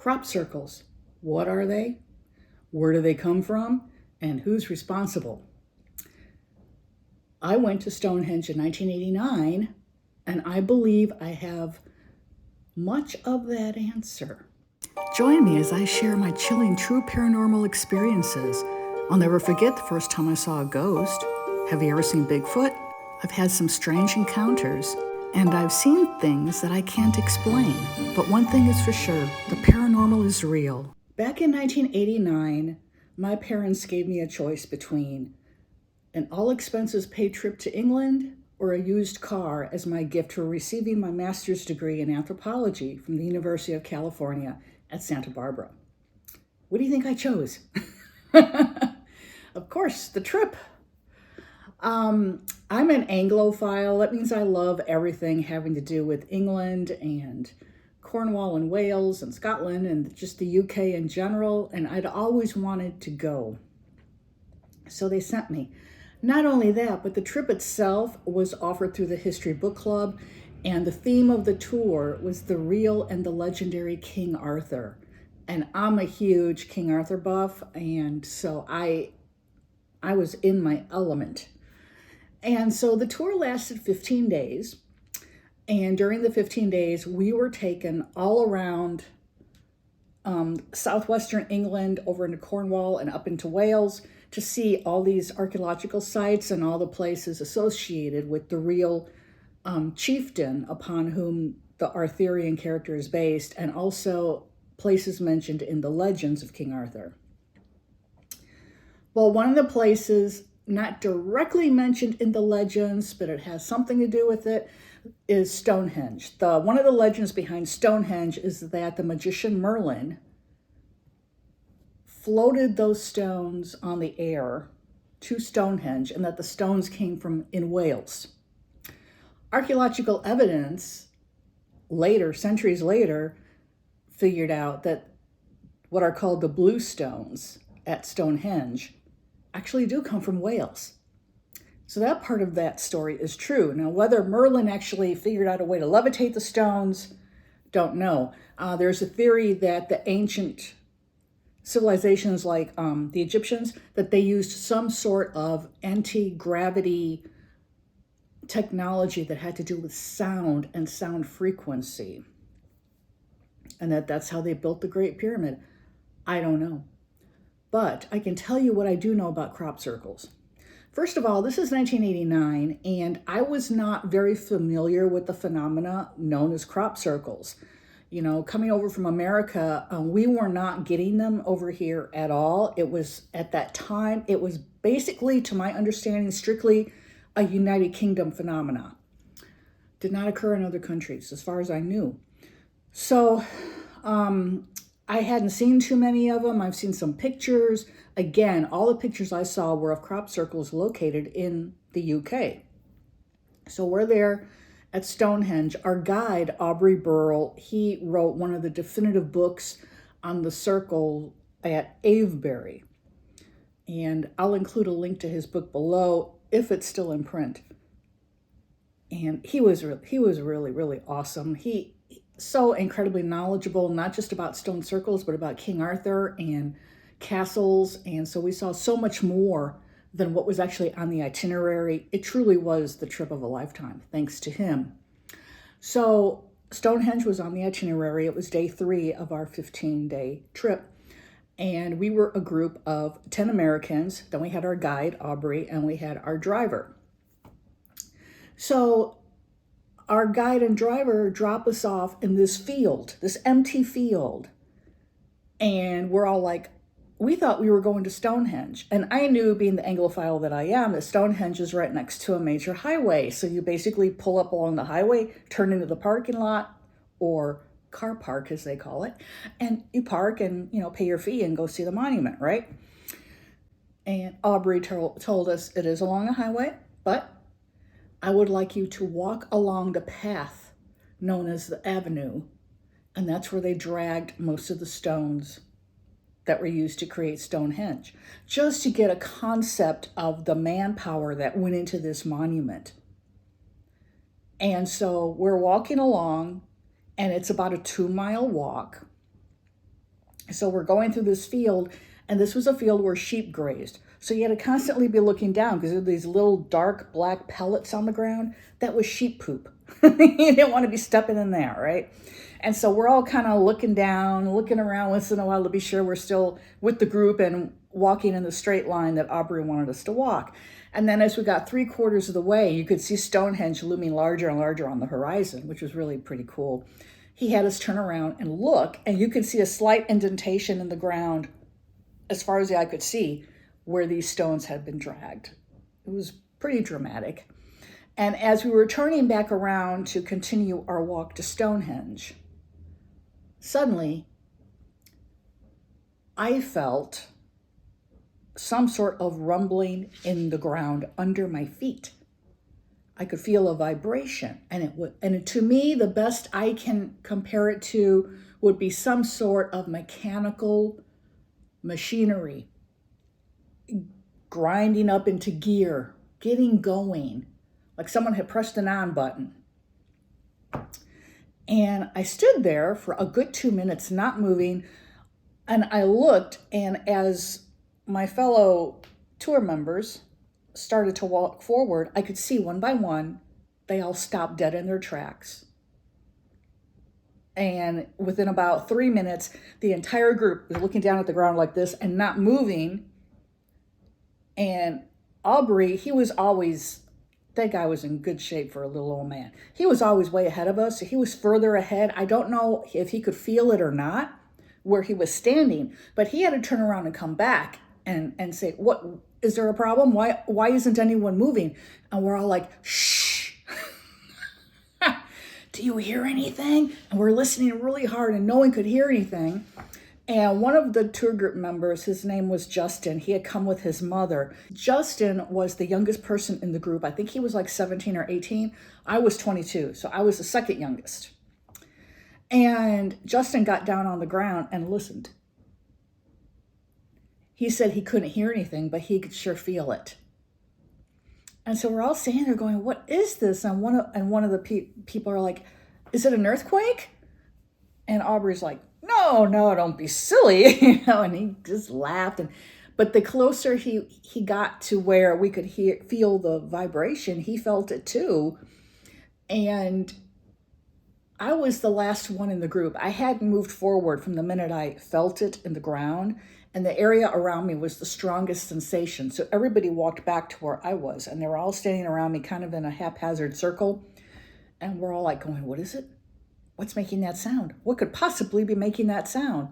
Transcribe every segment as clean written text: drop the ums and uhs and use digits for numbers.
Crop circles. What are they? Where do they come from? And who's responsible? I went to Stonehenge in 1989, and I believe I have much of that answer. Join me as I share my chilling true paranormal experiences. I'll never forget the first time I saw a ghost. Have you ever seen Bigfoot? I've had some strange encounters, and I've seen things that I can't explain. But one thing is for sure, the paranormal is real. Back in 1989, my parents gave me a choice between an all-expenses-paid trip to England or a used car as my gift for receiving my master's degree in anthropology from the University of California at Santa Barbara. What do you think I chose? Of course, the trip. I'm an Anglophile. That means I love everything having to do with England and Cornwall and Wales and Scotland and just the UK in general, and I'd always wanted to go. So they sent me. Not only that, but the trip itself was offered through the History Book Club, and the theme of the tour was the real and the legendary King Arthur. And I'm a huge King Arthur buff, and so I was in my element. And so the tour lasted 15 days. And during the 15 days, we were taken all around southwestern England, over into Cornwall and up into Wales to see all these archaeological sites and all the places associated with the real chieftain upon whom the Arthurian character is based, and also places mentioned in the legends of King Arthur. Well, one of the places not directly mentioned in the legends, but it has something to do with it, is Stonehenge. One of the legends behind Stonehenge is that the magician Merlin floated those stones on the air to Stonehenge, and that the stones came from in Wales. Archaeological evidence later, centuries later, figured out that what are called the blue stones at Stonehenge actually do come from Wales. So that part of that story is true. Now, whether Merlin actually figured out a way to levitate the stones, don't know. There's a theory that the ancient civilizations like the Egyptians, that they used some sort of anti-gravity technology that had to do with sound and sound frequency. And that's how they built the Great Pyramid. I don't know. But I can tell you what I do know about crop circles. First of all, this is 1989, and I was not very familiar with the phenomena known as crop circles. You know, coming over from America, we were not getting them over here at all. It was, at that time, it was basically, to my understanding, strictly a United Kingdom phenomena. Did not occur in other countries, as far as I knew. So, I hadn't seen too many of them. I've seen some pictures. Again, all the pictures I saw were of crop circles located in the UK. So we're there at Stonehenge. Our guide, Aubrey Burl, he wrote one of the definitive books on the circle at Avebury. And I'll include a link to his book below if it's still in print. And he was really, really awesome. He so incredibly knowledgeable, not just about stone circles, but about King Arthur and castles. And so we saw so much more than what was actually on the itinerary. It truly was the trip of a lifetime, thanks to him. So Stonehenge was on the itinerary. It was day 3 of our 15-day trip. And we were a group of 10 Americans. Then we had our guide, Aubrey, and we had our driver. So our guide and driver drop us off in this field, this empty field. And we're all like, we thought we were going to Stonehenge. And I knew, being the Anglophile that I am, that Stonehenge is right next to a major highway. So you basically pull up along the highway, turn into the parking lot, or car park as they call it, and you park and, pay your fee and go see the monument, right? And Aubrey told us it is along a highway, but I would like you to walk along the path known as the avenue, and that's where they dragged most of the stones that were used to create Stonehenge, just to get a concept of the manpower that went into this monument. And so we're walking along, and it's about a 2-mile walk. So we're going through this field, and this was a field where sheep grazed. So you had to constantly be looking down because there were these little dark black pellets on the ground. That was sheep poop. You didn't want to be stepping in there, right? And so we're all kind of looking down, looking around once in a while to be sure we're still with the group and walking in the straight line that Aubrey wanted us to walk. And then as we got 3/4 of the way, you could see Stonehenge looming larger and larger on the horizon, which was really pretty cool. He had us turn around and look, and you could see a slight indentation in the ground as far as the eye could see where these stones had been dragged. It was pretty dramatic. And as we were turning back around to continue our walk to Stonehenge, suddenly I felt some sort of rumbling in the ground under my feet. I could feel a vibration, and to me, the best I can compare it to would be some sort of mechanical machinery grinding up into gear, getting going, like someone had pressed an on button. And I stood there for a good 2 minutes, not moving, and I looked, and as my fellow tour members started to walk forward, I could see one by one, they all stopped dead in their tracks. And within about 3 minutes, the entire group was looking down at the ground like this and not moving. And Aubrey, that guy was in good shape for a little old man. He was always way ahead of us. He was further ahead. I don't know if he could feel it or not where he was standing, but he had to turn around and come back and say, what, is there a problem? Why isn't anyone moving? And we're all like, shh. Do you hear anything? And we're listening really hard and no one could hear anything. And one of the tour group members, his name was Justin. He had come with his mother. Justin was the youngest person in the group. I think he was like 17 or 18. I was 22, so I was the second youngest. And Justin got down on the ground and listened. He said he couldn't hear anything, but he could sure feel it. And so we're all standing there going, what is this? And one of the people are like, is it an earthquake? And Aubrey's like, no, don't be silly. And he just laughed. But the closer he got to where we could feel the vibration, he felt it too. And I was the last one in the group. I hadn't moved forward from the minute I felt it in the ground. And the area around me was the strongest sensation. So everybody walked back to where I was. And they were all standing around me kind of in a haphazard circle. And we're all like going, what is it? What's making that sound? What could possibly be making that sound?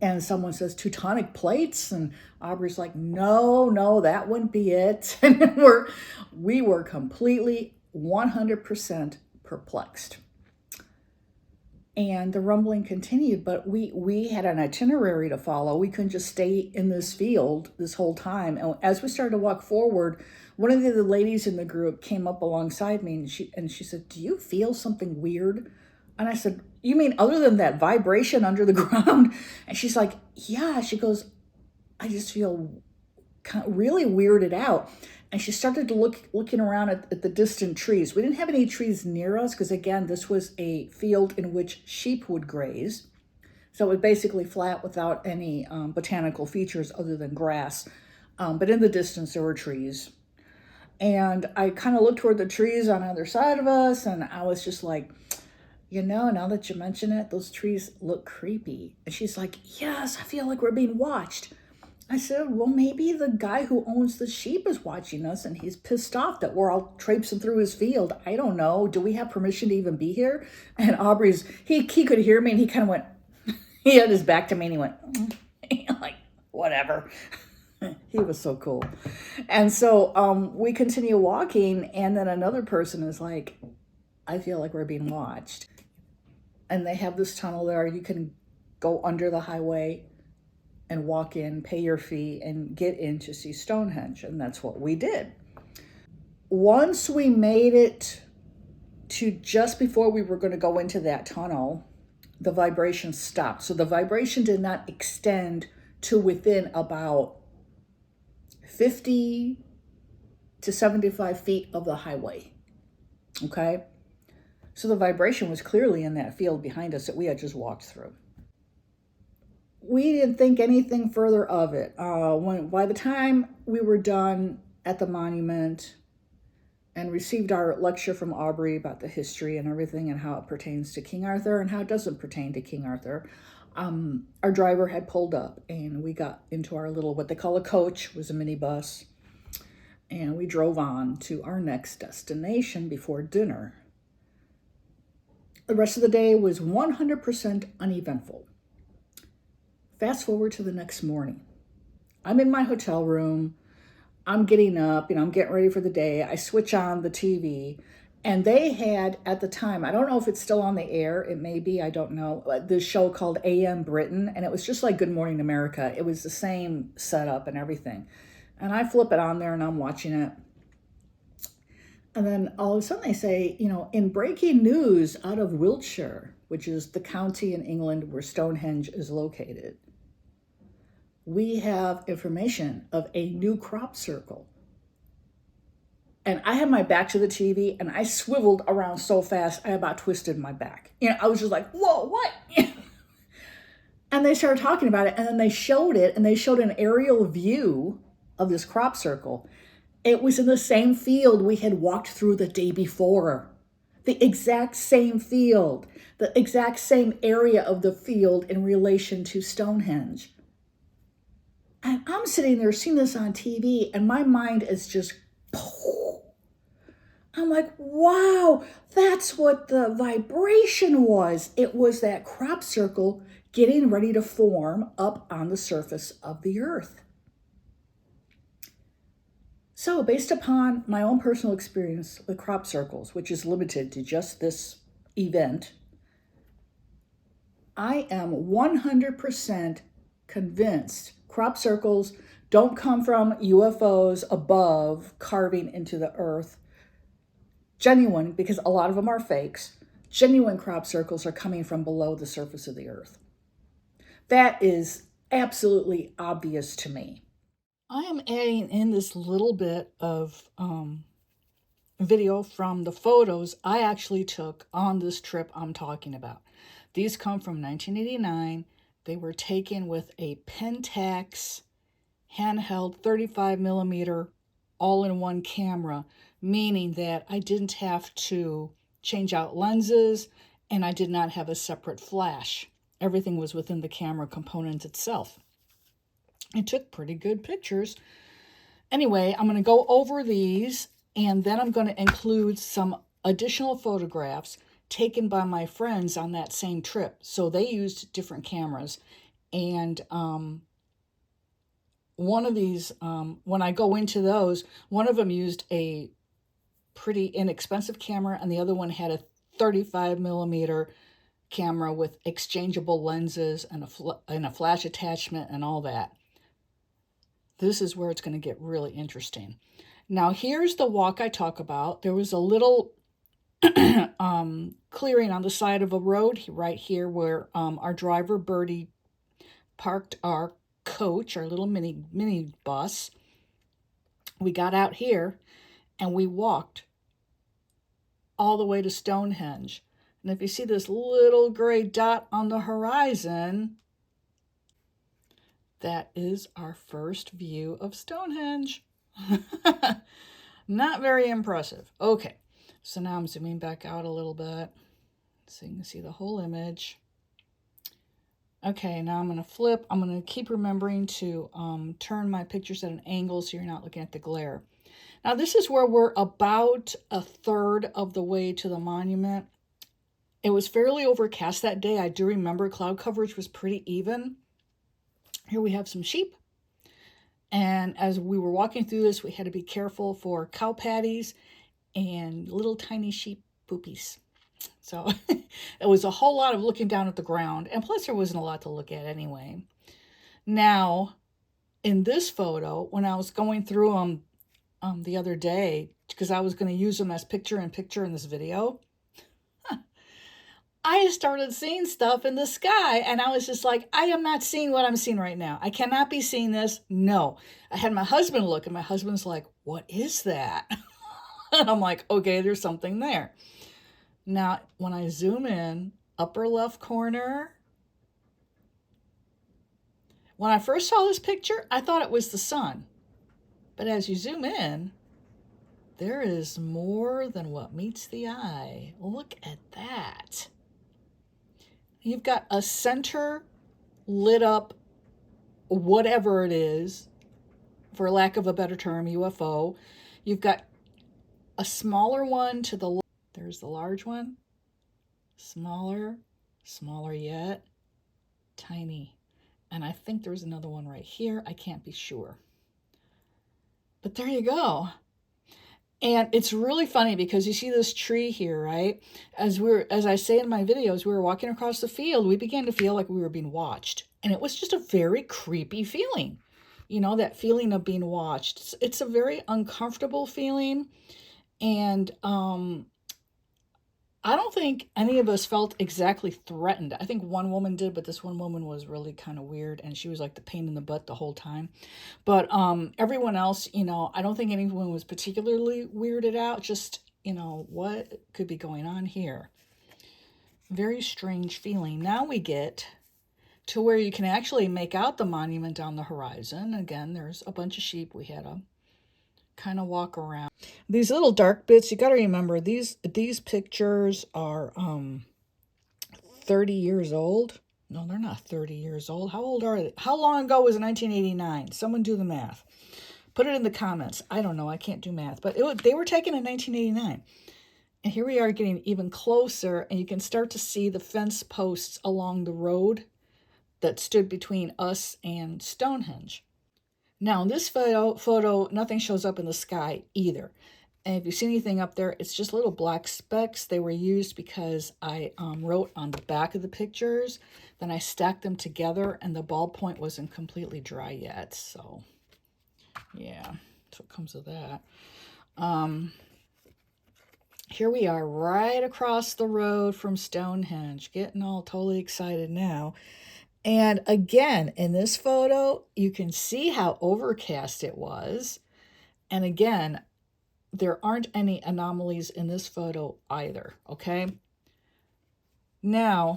And someone says, tectonic plates. And Aubrey's like, no, that wouldn't be it. And we were completely 100% perplexed. And the rumbling continued, but we had an itinerary to follow. We couldn't just stay in this field this whole time. And as we started to walk forward, one of the ladies in the group came up alongside me and she said, do you feel something weird? And I said, you mean other than that vibration under the ground? And she's like, yeah. She goes, I just feel kind of really weirded out. And she started to looking around at the distant trees. We didn't have any trees near us because, again, this was a field in which sheep would graze. So it was basically flat without any botanical features other than grass. But in the distance, there were trees. And I kind of looked toward the trees on either side of us, and I was just like, now that you mention it, those trees look creepy. And she's like, yes, I feel like we're being watched. I said, well, maybe the guy who owns the sheep is watching us and he's pissed off that we're all traipsing through his field. I don't know. Do we have permission to even be here? And Aubrey's, he could hear me and he kind of went, he had his back to me and he went, like, whatever. He was so cool. And so we continue walking, and then another person is like, I feel like we're being watched. And they have this tunnel there. You can go under the highway and walk in, pay your fee, and get in to see Stonehenge. And that's what we did. Once we made it to just before we were going to go into that tunnel, the vibration stopped. So the vibration did not extend to within about 50 to 75 feet of the highway. Okay? So the vibration was clearly in that field behind us that we had just walked through. we didn't think anything further of it. By the time we were done at the monument and received our lecture from Aubrey about the history and everything and how it pertains to King Arthur and how it doesn't pertain to King Arthur, our driver had pulled up and we got into our little, what they call a coach, was a minibus, and we drove on to our next destination before dinner. The rest of the day was 100% uneventful. Fast forward to the next morning. I'm in my hotel room. I'm getting up, I'm getting ready for the day. I switch on the TV, and they had, at the time, I don't know if it's still on the air, it may be, I don't know, this show called AM Britain, and it was just like Good Morning America. It was the same setup and everything. And I flip it on there and I'm watching it. And then all of a sudden they say, in breaking news out of Wiltshire, which is the county in England where Stonehenge is located, we have information of a new crop circle. And I had my back to the TV and I swiveled around so fast, I about twisted my back. I was just like, whoa, what? And they started talking about it, and then they showed it, and they showed an aerial view of this crop circle. It was in the same field we had walked through the day before. The exact same field, the exact same area of the field in relation to Stonehenge. And I'm sitting there seeing this on TV, and my mind is just, I'm like, wow, that's what the vibration was. It was that crop circle getting ready to form up on the surface of the earth. So based upon my own personal experience with crop circles, which is limited to just this event, I am 100% convinced crop circles don't come from UFOs above carving into the earth. Genuine, because a lot of them are fakes. Genuine crop circles are coming from below the surface of the earth. That is absolutely obvious to me. I am adding in this little bit of video from the photos I actually took on this trip I'm talking about. These come from 1989. They were taken with a Pentax handheld 35 millimeter all-in-one camera, meaning that I didn't have to change out lenses and I did not have a separate flash. Everything was within the camera component itself. I took pretty good pictures. Anyway, I'm going to go over these, and then I'm going to include some additional photographs taken by my friends on that same trip. So they used different cameras. And one of these, when I go into those, one of them used a pretty inexpensive camera, and the other one had a 35 millimeter camera with exchangeable lenses and a flash attachment and all that. This is where it's going to get really interesting. Now, here's the walk I talk about. There was a little clearing on the side of a road right here where our driver, Birdie, parked our coach, our little mini bus. We got out here and we walked all the way to Stonehenge. And if you see this little gray dot on the horizon, that is our first view of Stonehenge. Not very impressive. Okay, so now I'm zooming back out a little bit so you can see the whole image. Okay, now I'm going to flip. I'm going to keep remembering to turn my pictures at an angle so you're not looking at the glare. Now this is where we're about a third of the way to the monument. It was fairly overcast that day. I do remember cloud coverage was pretty even. Here we have some sheep. And as we were walking through this, we had to be careful for cow patties and little tiny sheep poopies. So it was a whole lot of looking down at the ground. And plus there wasn't a lot to look at anyway. Now, in this photo, when I was going through them the other day, because I was going to use them as picture-in-picture in this video, I started seeing stuff in the sky, and I was just like, I am not seeing what I'm seeing right now. I cannot be seeing this. No. I had my husband look, and my husband's like, what is that? And I'm like, okay, there's something there. Now, when I zoom in, upper left corner, When I first saw this picture, I thought it was the sun. But as you zoom in, there is more than what meets the eye. Look at that. You've got a center lit up, whatever it is, for lack of a better term, UFO. You've got a smaller one to the left. There's the large one. Smaller, smaller yet, tiny. And I think there's another one right here. I can't be sure. But there you go. And it's really funny because you see this tree here, right? As I say in my videos, we were walking across the field, we began to feel like we were being watched. And it was just a very creepy feeling. You know, that feeling of being watched. It's a very uncomfortable feeling. And I don't think any of us felt exactly threatened. I think one woman did, but this one woman was really kind of weird, and she was like the pain in the butt the whole time. But everyone else, you know, I don't think anyone was particularly weirded out. Just, you know, what could be going on here? Very strange feeling. Now we get to where you can actually make out the monument on the horizon. Again, there's a bunch of sheep. We had to kind of walk around. These little dark bits, you got to remember, these pictures are 30 years old. No, they're not 30 years old. How old are they? How long ago was 1989? Someone do the math. Put it in the comments. I don't know. I can't do math. But they were taken in 1989. And here we are getting even closer, and you can start to see the fence posts along the road that stood between us and Stonehenge. Now, in this photo, nothing shows up in the sky either. And if you see anything up there, it's just little black specks. They were used because I wrote on the back of the pictures. Then I stacked them together, and the ballpoint wasn't completely dry yet. So, yeah, that's what comes of that. Here we are right across the road from Stonehenge. Getting all totally excited now. And again, in this photo, you can see how overcast it was. And again, there aren't any anomalies in this photo either, okay? Now,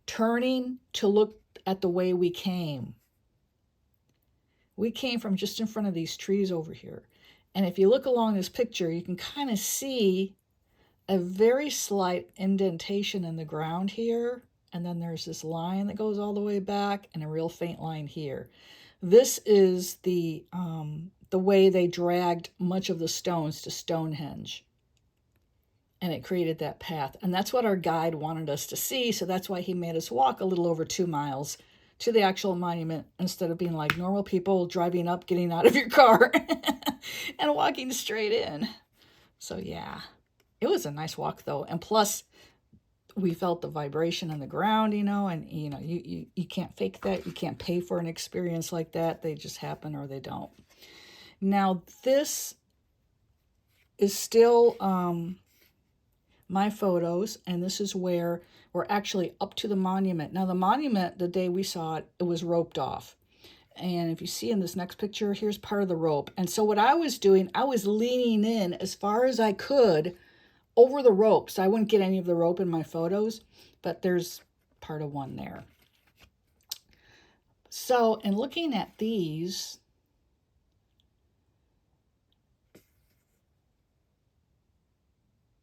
turning to look at the way we came. We came from just in front of these trees over here. And if you look along this picture, you can kind of see a very slight indentation in the ground here. And then there's this line that goes all the way back and a real faint line here. This is the way they dragged much of the stones to Stonehenge. And it created that path. And that's what our guide wanted us to see. So that's why he made us walk a little over 2 miles to the actual monument instead of being like normal people driving up, getting out of your car and walking straight in. So yeah, it was a nice walk though. And plus, we felt the vibration in the ground, you know, and, you know, you can't fake that. You can't pay for an experience like that. They just happen or they don't. Now, this is still my photos, and this is where we're actually up to the monument. Now, the monument, the day we saw it, it was roped off. And if you see in this next picture, here's part of the rope. And so what I was doing, I was leaning in as far as I could over the rope, so I wouldn't get any of the rope in my photos, but there's part of one there. So in looking at these,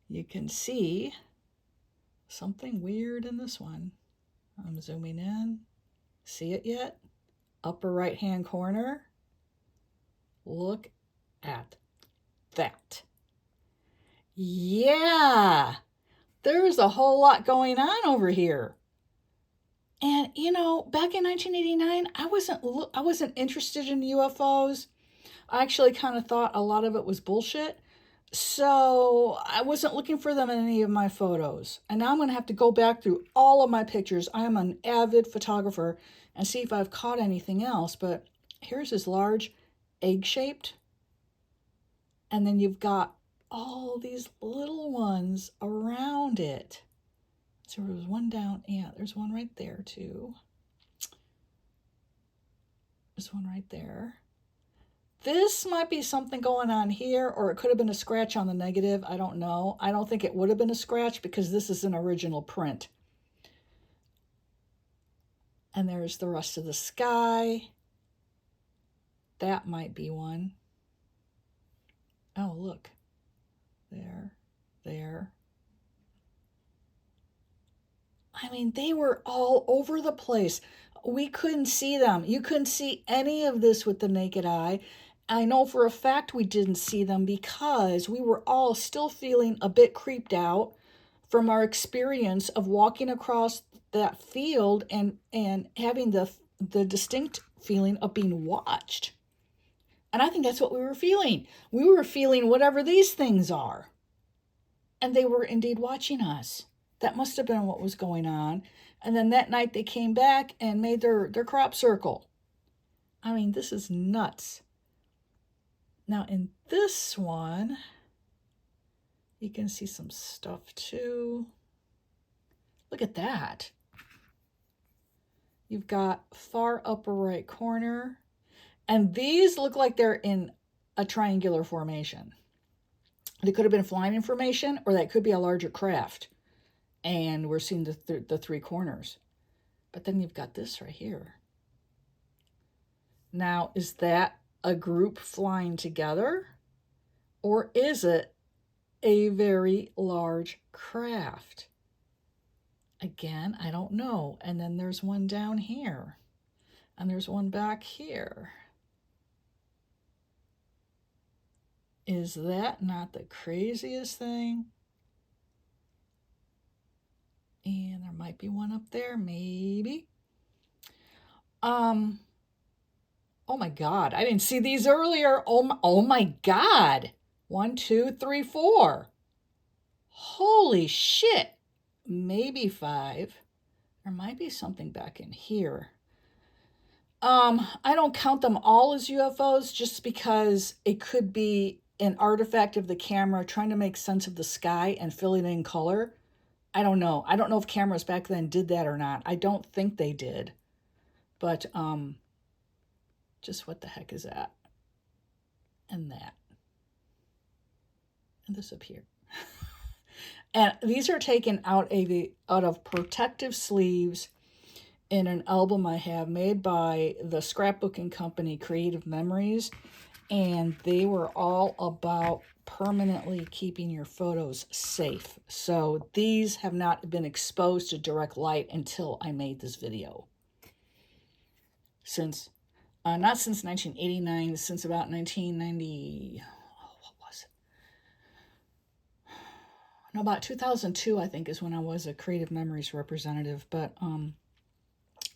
you can see something weird in this one. I'm zooming in. See it yet? Upper right-hand corner. Look at that. Yeah, there's a whole lot going on over here. And, you know, back in 1989, I wasn't interested in UFOs. I actually kind of thought a lot of it was bullshit. So I wasn't looking for them in any of my photos. And now I'm going to have to go back through all of my pictures. I am an avid photographer and see if I've caught anything else. But here's this large egg-shaped. And then you've got all these little ones around it. So there was one down. Yeah, there's one right there too. There's one right there. This might be something going on here, or it could have been a scratch on the negative. I don't know. I don't think it would have been a scratch because this is an original print. And there's the rest of the sky. That might be one. Oh, look. There. I mean, they were all over the place. We couldn't see them. You couldn't see any of this with the naked eye. I know for a fact we didn't see them because we were all still feeling a bit creeped out from our experience of walking across that field and having the distinct feeling of being watched. And I think that's what we were feeling. We were feeling whatever these things are. And they were indeed watching us. That must have been what was going on. And then that night they came back and made their crop circle. I mean, this is nuts. Now in this one, you can see some stuff too. Look at that. You've got far upper right corner. And these look like they're in a triangular formation. They could have been flying in formation, or that could be a larger craft. And we're seeing the three corners. But then you've got this right here. Now, is that a group flying together? Or is it a very large craft? Again, I don't know. And then there's one down here. And there's one back here. Is that not the craziest thing? And there might be one up there, maybe. Oh my God, I didn't see these earlier. Oh my God. 1, 2, 3, 4. Holy shit. Maybe 5. There might be something back in here. I don't count them all as UFOs just because it could be an artifact of the camera trying to make sense of the sky and fill it in color. I don't know. I don't know if cameras back then did that or not. I don't think they did. But just what the heck is that? And that. And this up here. And these are taken out of protective sleeves in an album I have made by the scrapbooking company Creative Memories. And they were all about permanently keeping your photos safe. So these have not been exposed to direct light until I made this video. Not since 1989, since about 1990, what was it? No, about 2002, I think, is when I was a Creative Memories representative. But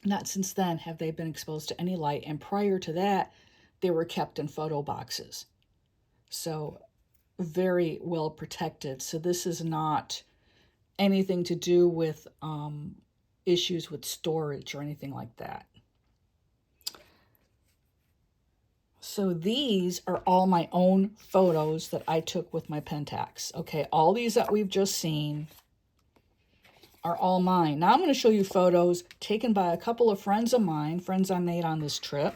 not since then have they been exposed to any light. And prior to that, they were kept in photo boxes. So very well protected. So this is not anything to do with issues with storage or anything like that. So these are all my own photos that I took with my Pentax. Okay, all these that we've just seen are all mine. Now I'm going to show you photos taken by a couple of friends of mine, friends I made on this trip,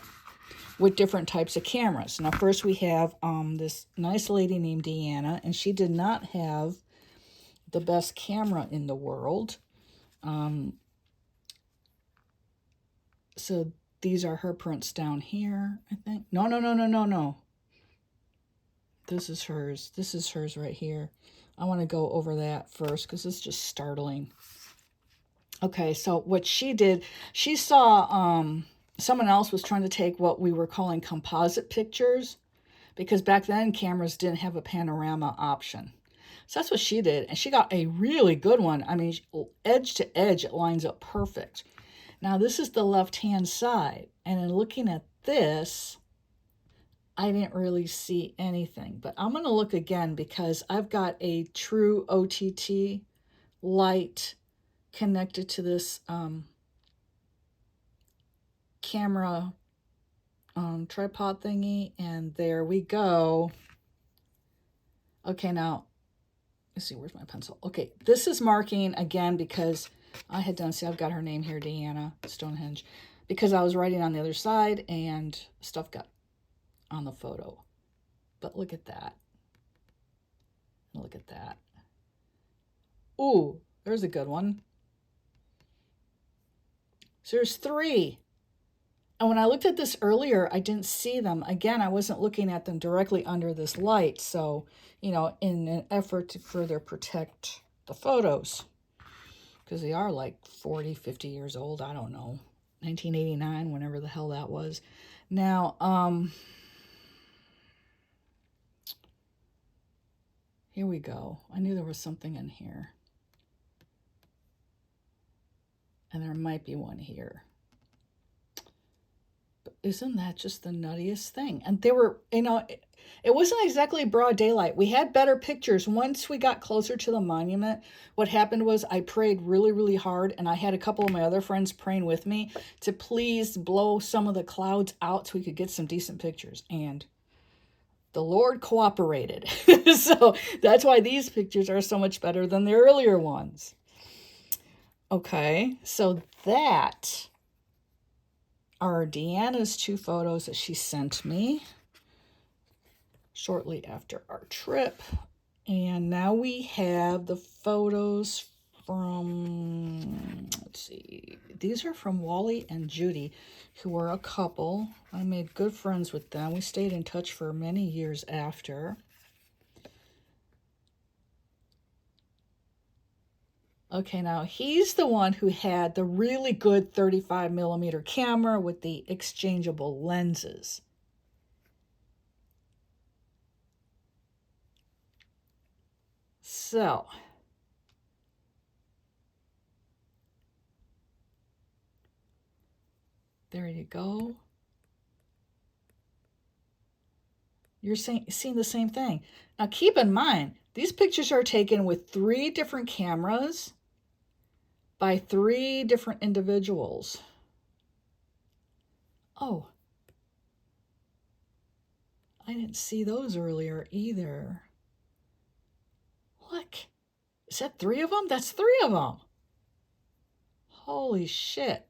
with different types of cameras. Now first we have this nice lady named Deanna, and she did not have the best camera in the world. So these are her prints down here, I think. No. This is hers. This is hers right here. I want to go over that first because it's just startling. Okay, so what she did, she saw someone else was trying to take what we were calling composite pictures, because back then cameras didn't have a panorama option. So that's what she did, and she got a really good one. I mean, edge to edge, it lines up perfect. Now this is the left-hand side, and in looking at this, I didn't really see anything. But I'm going to look again because I've got a true OTT light connected to this camera tripod thingy, and there we go. Okay, now let's see, where's my pencil? Okay, this is marking again because I had done, see, I've got her name here, Deanna Stonehenge, because I was writing on the other side and stuff got on the photo. But look at that. Look at that. Ooh, there's a good one. So there's 3. And when I looked at this earlier, I didn't see them. Again, I wasn't looking at them directly under this light. So, in an effort to further protect the photos, because they are like 40, 50 years old. I don't know. 1989, whenever the hell that was. Now, here we go. I knew there was something in here. And there might be one here. But isn't that just the nuttiest thing? And they were, it wasn't exactly broad daylight. We had better pictures. Once we got closer to the monument, what happened was I prayed really, really hard, and I had a couple of my other friends praying with me to please blow some of the clouds out so we could get some decent pictures. And the Lord cooperated. So that's why these pictures are so much better than the earlier ones. Okay, so that are Deanna's 2 photos that she sent me shortly after our trip. And now we have the photos from, let's see, these are from Wally and Judy, who were a couple. I made good friends with them. We stayed in touch for many years after. Okay, now he's the one who had the really good 35mm camera with the exchangeable lenses. So, there you go. You're seeing the same thing. Now keep in mind, these pictures are taken with 3 different cameras by 3 different individuals. Oh, I didn't see those earlier either. Look, is that 3 of them? That's 3 of them. Holy shit.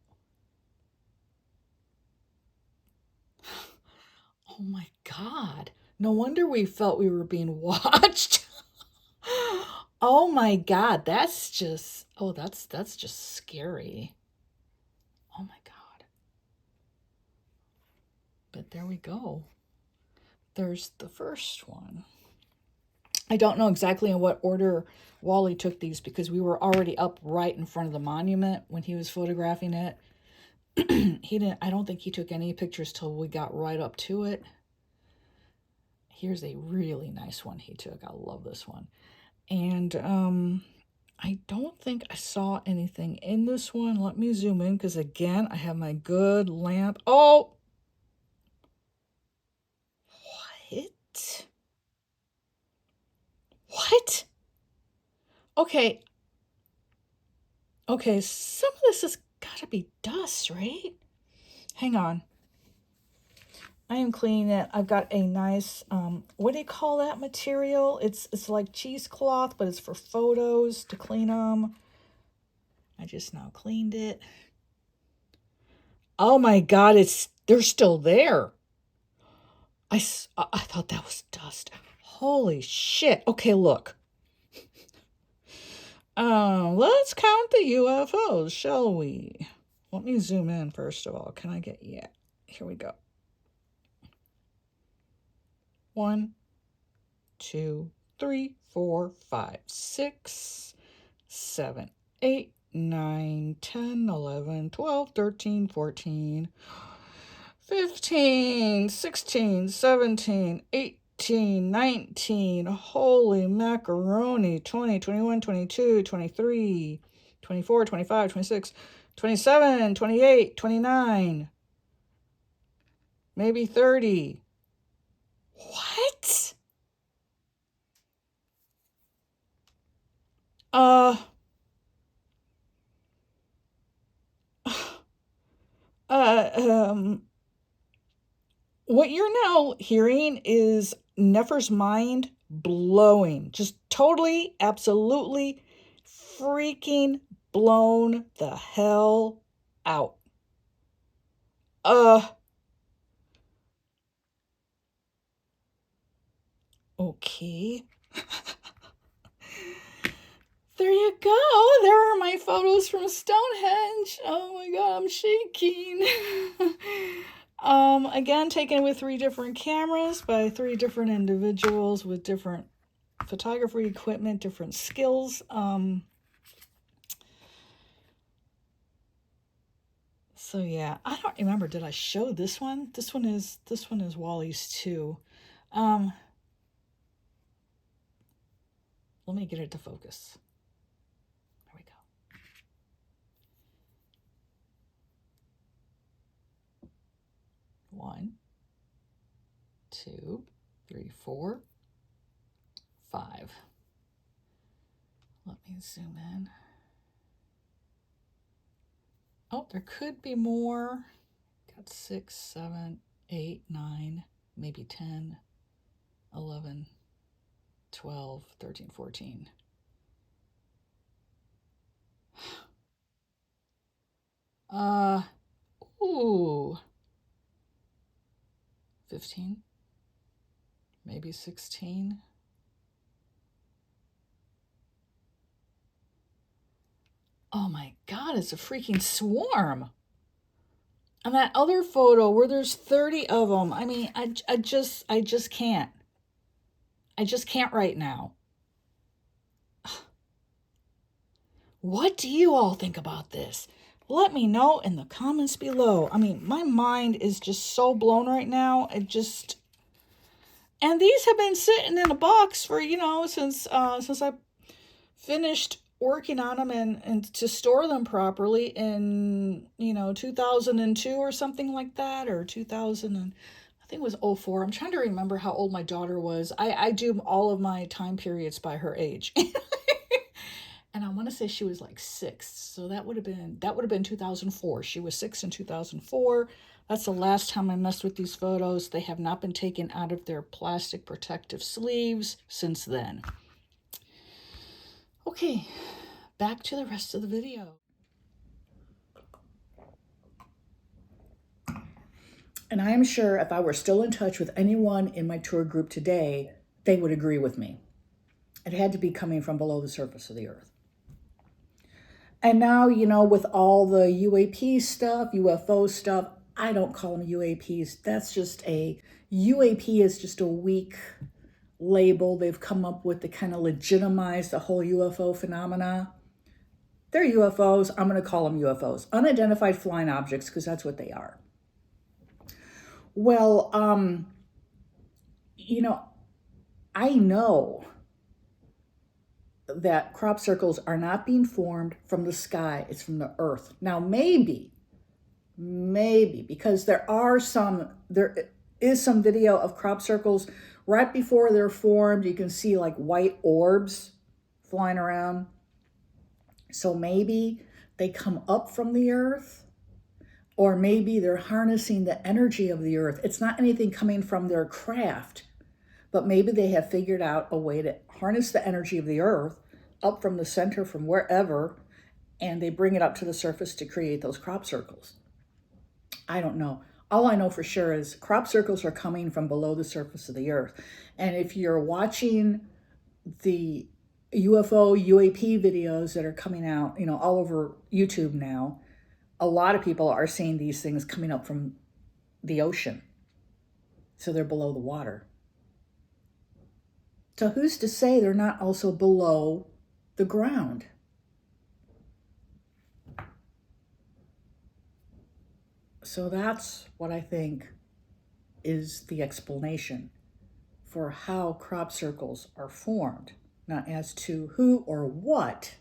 Oh my God. No wonder we felt we were being watched. Oh my God, that's just, that's just scary. Oh my God. But there we go. There's the first one. I don't know exactly in what order Wally took these because we were already up right in front of the monument when he was photographing it. I don't think he took any pictures till we got right up to it. Here's a really nice one he took. I love this one. And I don't think I saw anything in this one. Let me zoom in because, again, I have my good lamp. Oh! What? What? Okay. Okay, some of this has got to be dust, right? Hang on. I am cleaning it. I've got a nice, what do you call that material? It's like cheesecloth, but it's for photos to clean them. I just now cleaned it. Oh my God, they're still there. I thought that was dust. Holy shit. Okay, look. Let's count the UFOs, shall we? Let me zoom in first of all. Can I get, yeah, here we go. 1, 2, 3, 4, 5, 6, 7, 8, 9, 10, 11, 12, 13, 14, 15, 16, 17, 18, 19. Holy macaroni. 20, 21, 22, 23, 24, 25, 26, 27, 28, 29. Maybe 30. What? What you're now hearing is Nefer's mind blowing. Just totally, absolutely freaking blown the hell out. Okay. There you go. There are my photos from Stonehenge. Oh my God, I'm shaking. Again, taken with 3 different cameras by 3 different individuals with different photography equipment, different skills. So yeah, I don't remember. Did I show this one? This one is Wally's too. Let me get it to focus. There we go. 1, 2, 3, 4, 5. Let me zoom in. Oh, there could be more. Got 6, 7, 8, 9, maybe 10, 11, 12, 13, 14. Ooh. 15, maybe 16. Oh my God, it's a freaking swarm. And that other photo where there's 30 of them, I mean, I just can't. I just can't right now. What do you all think about this? Let me know in the comments below. I mean, my mind is just so blown right now. And these have been sitting in a box for, since I finished working on them and to store them properly in 2002 or something like that, or 2000 and I think it was 04. I'm trying to remember how old my daughter was. I do all of my time periods by her age. And I want to say she was like 6, so that would have been 2004. She was 6 in 2004. That's the last time I messed with these photos. They have not been taken out of their plastic protective sleeves since then. Okay, back to the rest of the video. And I am sure if I were still in touch with anyone in my tour group today, they would agree with me. It had to be coming from below the surface of the earth. And now, with all the UAP stuff, UFO stuff, I don't call them UAPs. UAP is just a weak label they've come up with to kind of legitimize the whole UFO phenomena. They're UFOs. I'm going to call them UFOs. Unidentified flying objects, because that's what they are. Well, I know that crop circles are not being formed from the sky. It's from the earth. Now, maybe, because there is some video of crop circles right before they're formed. You can see like white orbs flying around. So maybe they come up from the earth, or maybe they're harnessing the energy of the earth. It's not anything coming from their craft, but maybe they have figured out a way to harness the energy of the earth up from the center, from wherever, and they bring it up to the surface to create those crop circles. I don't know. All I know for sure is crop circles are coming from below the surface of the earth. And if you're watching the UFO, UAP videos that are coming out, all over YouTube now, a lot of people are seeing these things coming up from the ocean. So they're below the water. So who's to say they're not also below the ground? So that's what I think is the explanation for how crop circles are formed. Now, as to who or what,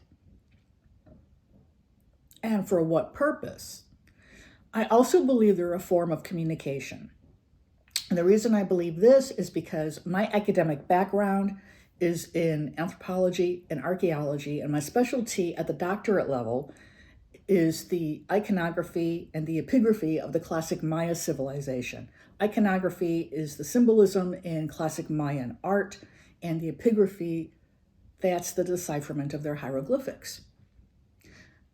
and for what purpose, I also believe they're a form of communication. And the reason I believe this is because my academic background is in anthropology and archaeology, and my specialty at the doctorate level is the iconography and the epigraphy of the classic Maya civilization. Iconography is the symbolism in classic Mayan art, and the epigraphy, that's the decipherment of their hieroglyphics.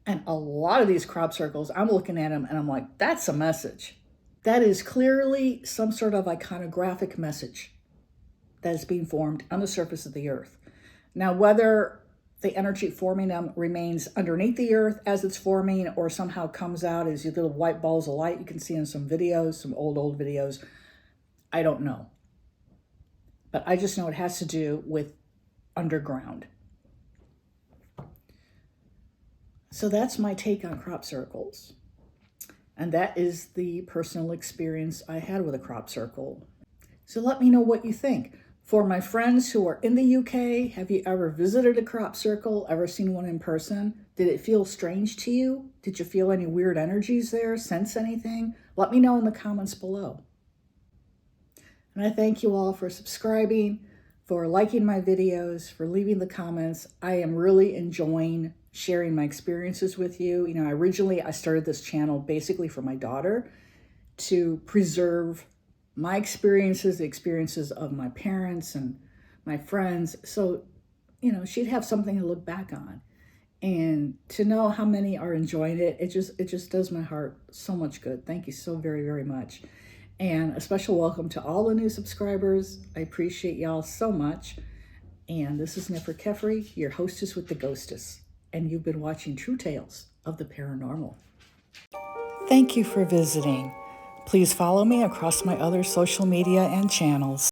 And a lot of these crop circles, I'm looking at them and I'm like, that's a message. That is clearly some sort of iconographic message that is being formed on the surface of the earth. Now, whether the energy forming them remains underneath the earth as it's forming, or somehow comes out as these little white balls of light you can see in some videos, some old videos. I don't know. But I just know it has to do with underground. So that's my take on crop circles. And that is the personal experience I had with a crop circle. So let me know what you think. For my friends who are in the UK, have you ever visited a crop circle, ever seen one in person? Did it feel strange to you? Did you feel any weird energies there, sense anything? Let me know in the comments below. And I thank you all for subscribing, for liking my videos, for leaving the comments. I am really enjoying sharing my experiences with you. You know, originally I started this channel basically for my daughter, to preserve my experiences, the experiences of my parents and my friends. So, you know, she'd have something to look back on. And to know how many are enjoying it, it just does my heart so much good. Thank you so very, very much. And a special welcome to all the new subscribers. I appreciate y'all so much. And this is Niffer Kefri, your hostess with the ghostess. And you've been watching True Tales of the Paranormal. Thank you for visiting. Please follow me across my other social media and channels.